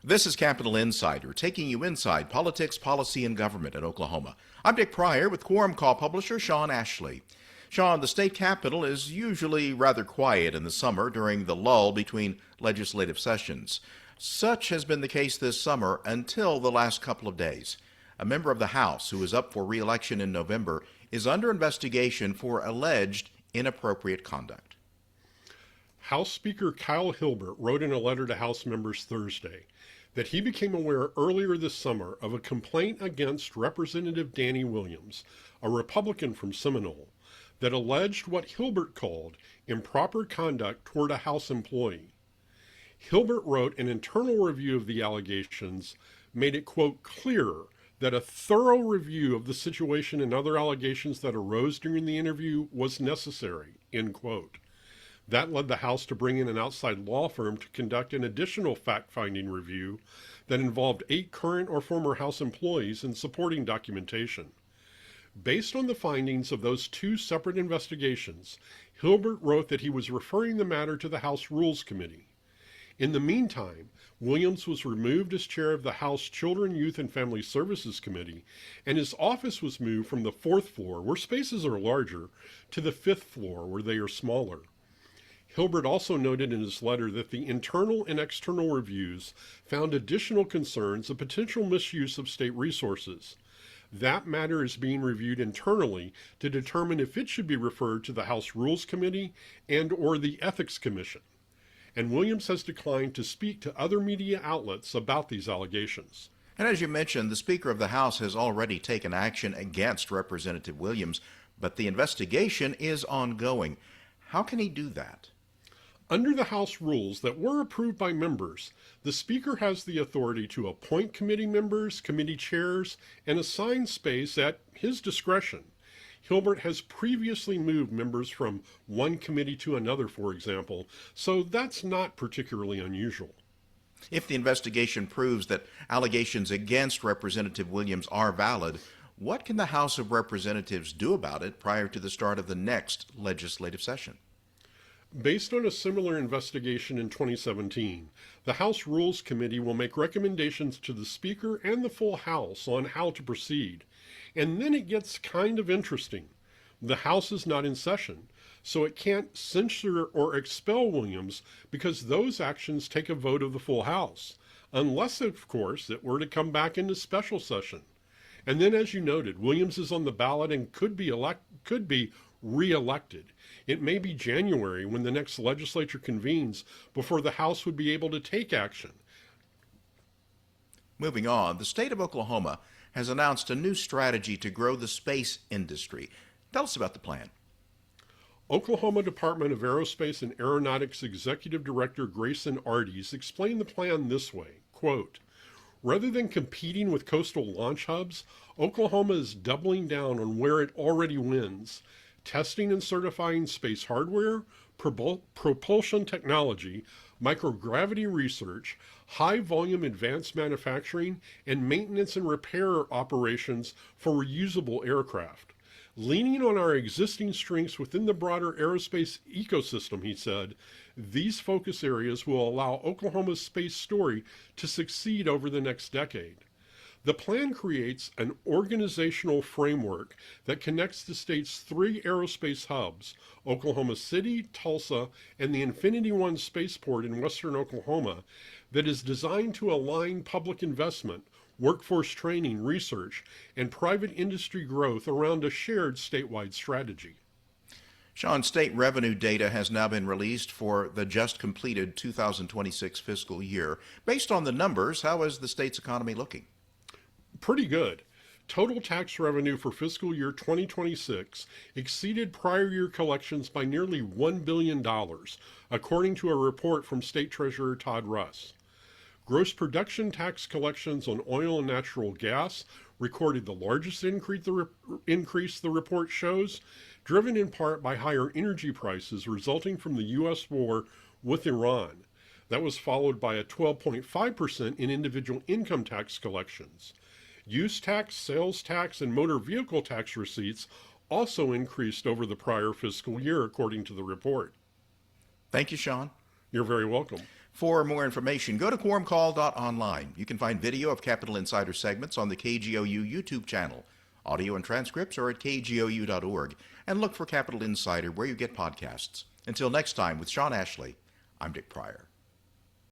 This is Capital Insider, taking you inside politics, policy, and government in Oklahoma. I'm Dick Pryor with Quorum Call publisher Sean Ashley. Sean, the state capitol is usually rather quiet in the summer during the lull between legislative sessions. Such has been the case this summer until the last couple of days. A member of the House who is up for re-election in November is under investigation for alleged inappropriate conduct. House Speaker Kyle Hilbert wrote in a letter to House members Thursday that he became aware earlier this summer of a complaint against Representative Danny Williams, a Republican from Seminole, that alleged what Hilbert called improper conduct toward a House employee. Hilbert wrote an internal review of the allegations made it, quote, clear that a thorough review of the situation and other allegations that arose during the interview was necessary, end quote. That led the House to bring in an outside law firm to conduct an additional fact-finding review that involved 8 current or former House employees and supporting documentation. Based on the findings of those 2 separate investigations, Hilbert wrote that he was referring the matter to the House Rules Committee. In the meantime, Williams was removed as chair of the House Children, Youth, and Family Services Committee, and his office was moved from the 4th floor, where spaces are larger, to the 5th floor, where they are smaller. Hilbert also noted in his letter that the internal and external reviews found additional concerns of potential misuse of state resources. That matter is being reviewed internally to determine if it should be referred to the House Rules Committee and or the Ethics Commission. And Williams has declined to speak to other media outlets about these allegations. And as you mentioned, the Speaker of the House has already taken action against Representative Williams, but the investigation is ongoing. How can he do that? Under the House rules that were approved by members, the Speaker has the authority to appoint committee members, committee chairs, and assign space at his discretion. Hilbert has previously moved members from one committee to another, for example, so that's not particularly unusual. If the investigation proves that allegations against Representative Williams are valid, what can the House of Representatives do about it prior to the start of the next legislative session? Based on a similar investigation in 2017, the House Rules Committee will make recommendations to the Speaker and the full House on how to proceed. And then it gets kind of interesting. The House is not in session, so it can't censure or expel Williams because those actions take a vote of the full House, unless, of course, it were to come back into special session. And then, as you noted, Williams is on the ballot and could be re-elected. It may be January when the next legislature convenes before the House would be able to take action. Moving on, the state of Oklahoma has announced a new strategy to grow the space industry. Tell us about the plan. Oklahoma Department of Aerospace and Aeronautics Executive Director Grayson Ardes explained the plan this way, quote, rather than competing with coastal launch hubs, Oklahoma is doubling down on where it already wins, testing and certifying space hardware, propulsion technology, microgravity research, high-volume advanced manufacturing, and maintenance and repair operations for reusable aircraft. Leaning on our existing strengths within the broader aerospace ecosystem, he said, these focus areas will allow Oklahoma's space story to succeed over the next decade. The plan creates an organizational framework that connects the state's 3 aerospace hubs, Oklahoma City, Tulsa, and the Infinity One spaceport in western Oklahoma, that is designed to align public investment, workforce training, research, and private industry growth around a shared statewide strategy. Sean, state revenue data has now been released for the just completed 2026 fiscal year. Based on the numbers, how is the state's economy looking? Pretty good. Total tax revenue for fiscal year 2026 exceeded prior year collections by nearly $1 billion, according to a report from State Treasurer Todd Russ. Gross production tax collections on oil and natural gas recorded the largest increase the report shows, driven in part by higher energy prices resulting from the U.S. war with Iran. That was followed by a 12.5% in individual income tax collections. Use tax, sales tax, and motor vehicle tax receipts also increased over the prior fiscal year, according to the report. Thank you, Sean. You're very welcome. For more information, go to quorumcall.online. You can find video of Capitol Insider segments on the KGOU YouTube channel. Audio and transcripts are at kgou.org. And look for Capitol Insider where you get podcasts. Until next time, with Sean Ashley, I'm Dick Pryor.